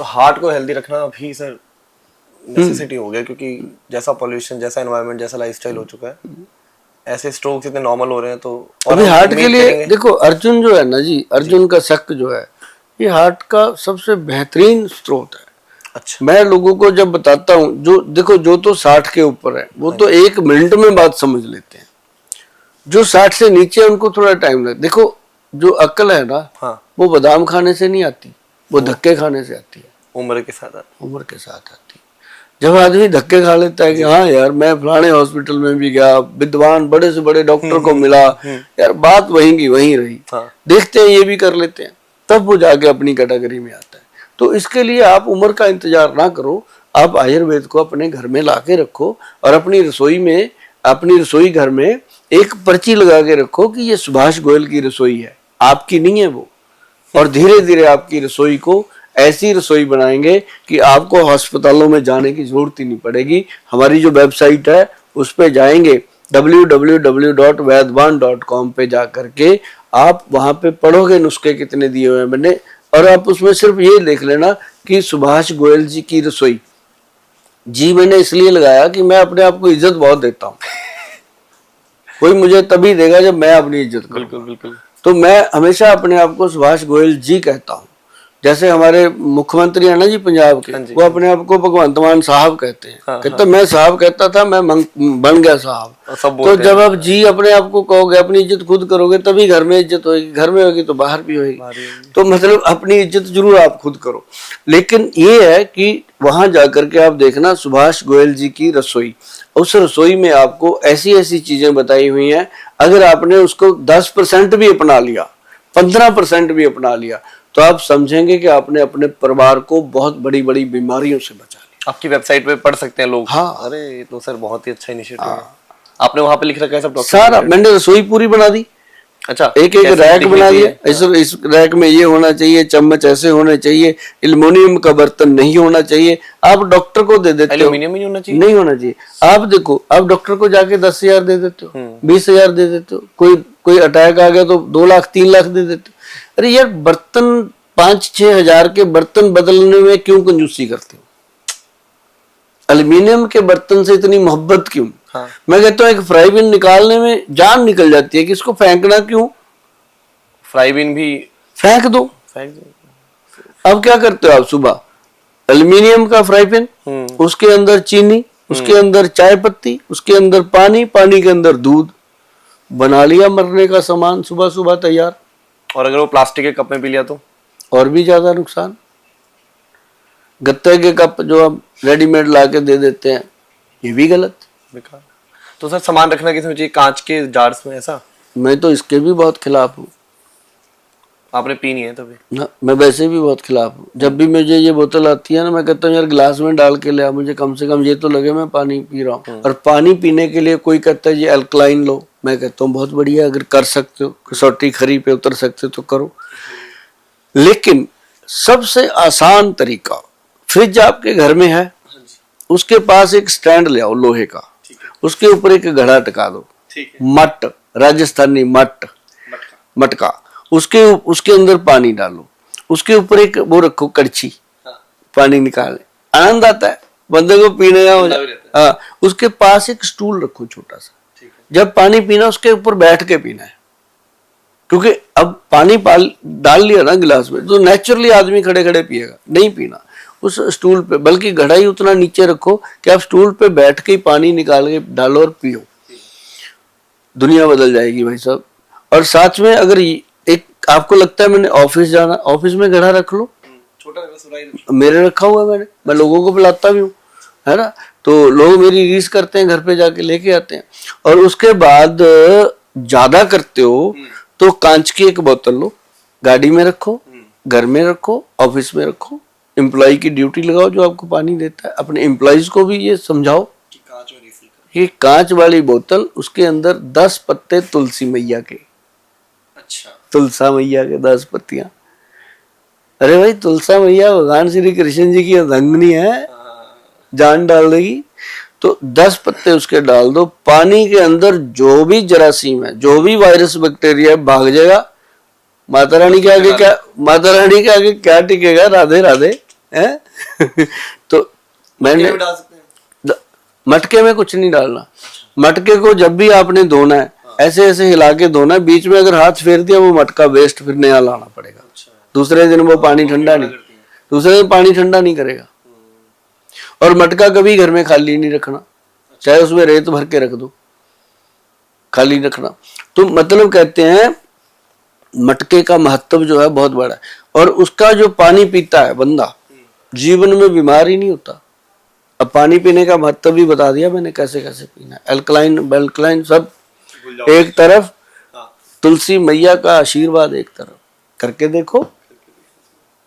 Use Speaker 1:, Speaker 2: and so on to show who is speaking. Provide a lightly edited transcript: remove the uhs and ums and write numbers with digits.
Speaker 1: Heart को healthy रखना अभी सर नेसेसिटी हो गया, क्योंकि जैसा पॉल्यूशन, जैसा एनवायरनमेंट, जैसा लाइफस्टाइल हो चुका है, ऐसे स्ट्रोक्स इतने नॉर्मल हो रहे हैं। तो
Speaker 2: अभी हार्ट के लिए देखो, अर्जुन जो है ना जी, अर्जुन का शक जो है, ये हार्ट का सबसे बेहतरीन स्रोत है।
Speaker 1: अच्छा।
Speaker 2: मैं लोगों को जब बताता हूँ, जो देखो जो तो 60 के ऊपर है वो तो 1 मिनट में बात समझ लेते हैं, जो 60 से नीचे उनको थोड़ा टाइम लगता। देखो जो अक्ल है ना,
Speaker 1: हाँ,
Speaker 2: वो बादाम खाने से नहीं आती, वो धक्के खाने से आती है,
Speaker 1: उम्र के साथ
Speaker 2: उम्र के साथ आती है। जब आदमी धक्के खा लेता है कि हाँ यार मैं फलाने हॉस्पिटल में भी गया, विद्वान बड़े से बड़े डॉक्टर को मिला, यार बात वहीं की वहीं रही,
Speaker 1: हाँ।
Speaker 2: देखते हैं ये भी कर लेते हैं, तब वो जाके अपनी कैटेगरी में आता है। तो इसके लिए आप उम्र का इंतजार ना करो, आप आयुर्वेद को अपने घर में ला के रखो और अपनी रसोई में, अपनी रसोई घर में एक पर्ची लगा के रखो कि ये सुभाष गोयल की रसोई है, आपकी नहीं है वो। और धीरे धीरे आपकी रसोई को ऐसी रसोई बनाएंगे कि आपको अस्पतालों में जाने की जरूरत ही नहीं पड़ेगी। हमारी जो वेबसाइट है उस पे जाएंगे, www.vaidwan.com पे जा करके आप वहां पे पढ़ोगे नुस्खे कितने दिए हुए हैं मैंने, और आप उसमें सिर्फ ये देख लेना कि सुभाष गोयल जी की रसोई। जी मैंने इसलिए लगाया कि मैं अपने आप को इज्जत बहुत देता हूँ, कोई मुझे तभी देगा जब मैं अपनी इज्जत करूँ।
Speaker 1: बिल्कुल बिल्कुल।
Speaker 2: तो मैं हमेशा अपने आप को सुभाष गोयल जी कहता हूँ। जैसे हमारे मुख्यमंत्री है ना जी पंजाब के, वो अपने आप को भगवंत मान साहब कहते हैं। कहते मैं साहब कहता था, मैं बन गया साहब। तो जब आप जी अपने आप को कहोगे, अपनी इज्जत खुद करोगे, तभी घर में इज्जत होगी, घर में होगी तो बाहर भी होगी। तो मतलब अपनी इज्जत जरूर आप खुद करो, लेकिन ये है कि वहां जाकर के आप देखना सुभाष गोयल जी की रसोई, उस रसोई में आपको ऐसी ऐसी चीजें बताई हुई हैं, अगर आपने उसको 10% भी अपना लिया, 15% भी अपना लिया, तो आप समझेंगे कि आपने अपने परिवार को बहुत बड़ी बड़ी बीमारियों से बचा लिया।
Speaker 1: आपकी वेबसाइट पे पढ़ सकते हैं लोग।
Speaker 2: हाँ।
Speaker 1: अरे ये तो सर बहुत ही अच्छा इनिशिएटिव है। आपने वहां पे लिख रखा है सब डॉक्टर
Speaker 2: सारा, मैंने रसोई पूरी बना दी।
Speaker 1: अच्छा,
Speaker 2: एक एक रैक बना दिया, इस रैक में ये होना चाहिए, चम्मच ऐसे होने चाहिए, एल्युमिनियम का बर्तन नहीं होना चाहिए। आप डॉक्टर को दे देते हो,
Speaker 1: एल्युमिनियम नहीं होना चाहिए,
Speaker 2: नहीं होना चाहिए। आप देखो, आप डॉक्टर को जाके 10,000 दे देते हो, 20,000 दे देते हो, कोई अटैक आ गया तो 2 लाख 3 लाख दे देते हो। अरे यार बर्तन 5-6 हजार के बर्तन बदलने में क्यों कंजूसी करते हो? एल्युमिनियम के बर्तन से इतनी मोहब्बत क्यों? हाँ। मैं कहता हूँ एक फ्राई बिन निकालने में जान निकल जाती है कि इसको फेंकना क्यों?
Speaker 1: फ्राई बिन भी
Speaker 2: फेंक दो। अब क्या करते हो आप? सुबह एल्युमिनियम का फ्राई पैन, उसके अंदर चीनी, उसके अंदर चाय पत्ती, उसके अंदर पानी, पानी के अंदर दूध, बना लिया मरने का सामान सुबह सुबह तैयार।
Speaker 1: और अगर वो प्लास्टिक के कप में पी लिया तो
Speaker 2: और भी ज्यादा नुकसान। गत्ते के कप जो हम रेडीमेड ला के दे देते हैं, ये भी गलत,
Speaker 1: बेकार। तो सर सामान रखना किसमें चाहिए? कांच के जार्स में? ऐसा
Speaker 2: मैं तो इसके भी बहुत खिलाफ हूँ।
Speaker 1: आपने पी नहीं है तभी?
Speaker 2: ना, मैं वैसे भी बहुत खिलाफ हूँ। जब भी मुझे ये बोतल आती है ना, मैं कहता हूँ यार गिलास में डाल के ले आ, मुझे कम से कम ये तो लगे मैं पानी पी रहा हूँ। और पानी पीने के लिए कोई कहता है ये अल्कलाइन लो, मैं कहता हूँ बहुत बढ़िया, अगर कर सकते हो, कसौटी खरी पे उतर सकते हो तो करो। लेकिन सबसे आसान तरीका, फ्रिज आपके घर में है, उसके पास एक स्टैंड ले आओ लोहे का, उसके ऊपर एक घड़ा टिका दो, मट, राजस्थानी मटका, उसके अंदर पानी डालो, उसके ऊपर एक वो रखो कड़छी, पानी निकाले, आनंद आता है बंदे को पीने का हो जाए। हाँ, उसके पास एक स्टूल रखो छोटा सा, जब पानी पीना उसके ऊपर बैठ के पीना है, क्योंकि अब पानी डाल लिया ना गिलास में तो नेचुरली आदमी खड़े खड़े पिएगा, नहीं पीना उस स्टूल पे, बल्कि घड़ा ही उतना नीचे रखो कि आप स्टूल पे बैठ के पानी निकाल के डालो और पियो, दुनिया बदल जाएगी भाई साहब। और साथ में अगर एक आपको लगता है मैंने ऑफिस जाना, ऑफिस में घड़ा रख लो, छोटा मेरे रखा हुआ है, मैं लोगों को पिलाता भी हूँ, है ना, तो लोग मेरी रीस करते हैं, घर पे जाके लेके आते हैं। और उसके बाद ज्यादा करते हो तो कांच की एक बोतल लो, गाड़ी में रखो, घर में रखो, ऑफिस में रखो, एम्प्लॉय की ड्यूटी लगाओ जो आपको पानी देता है। अपने एम्प्लॉयज को भी ये समझाओ कि कांच वाली बोतल, उसके अंदर 10 पत्ते तुलसी मैया के, अच्छा, तुलसा मैया के 10 पत्तियां। अरे भाई तुलसा मैया भगवान श्री कृष्ण जी की अर्धांगिनी है, जान डाल देगी, तो 10 पत्ते उसके डाल दो, पानी के अंदर जो भी जरासीम है, जो भी वायरस बैक्टीरिया भाग जाएगा। माता रानी के आगे क्या, माता रानी के आगे क्या टिकेगा? राधे राधे। है तो मैंने
Speaker 1: डाल सकते हैं।
Speaker 2: मटके में कुछ नहीं डालना। मटके को जब भी आपने धोना है ऐसे ऐसे हिला के धोना है, बीच में अगर हाथ फेर दिया वो मटका वेस्ट, फिर नया लाना पड़ेगा। दूसरे दिन वो पानी ठंडा नहीं, दूसरे दिन पानी ठंडा नहीं करेगा। और मटका कभी घर में खाली नहीं रखना, चाहे उसमें रेत भर के रख दो, खाली रखना। तो मतलब कहते हैं मटके का महत्व जो है बहुत बड़ा है, और उसका जो पानी पीता है बंदा जीवन में बीमार ही नहीं होता। अब पानी पीने का महत्व भी बता दिया मैंने, कैसे कैसे पीना है। अल्कलाइन बेल्कलाइन सब एक तरफ, तुलसी मैया का आशीर्वाद एक तरफ, करके देखो।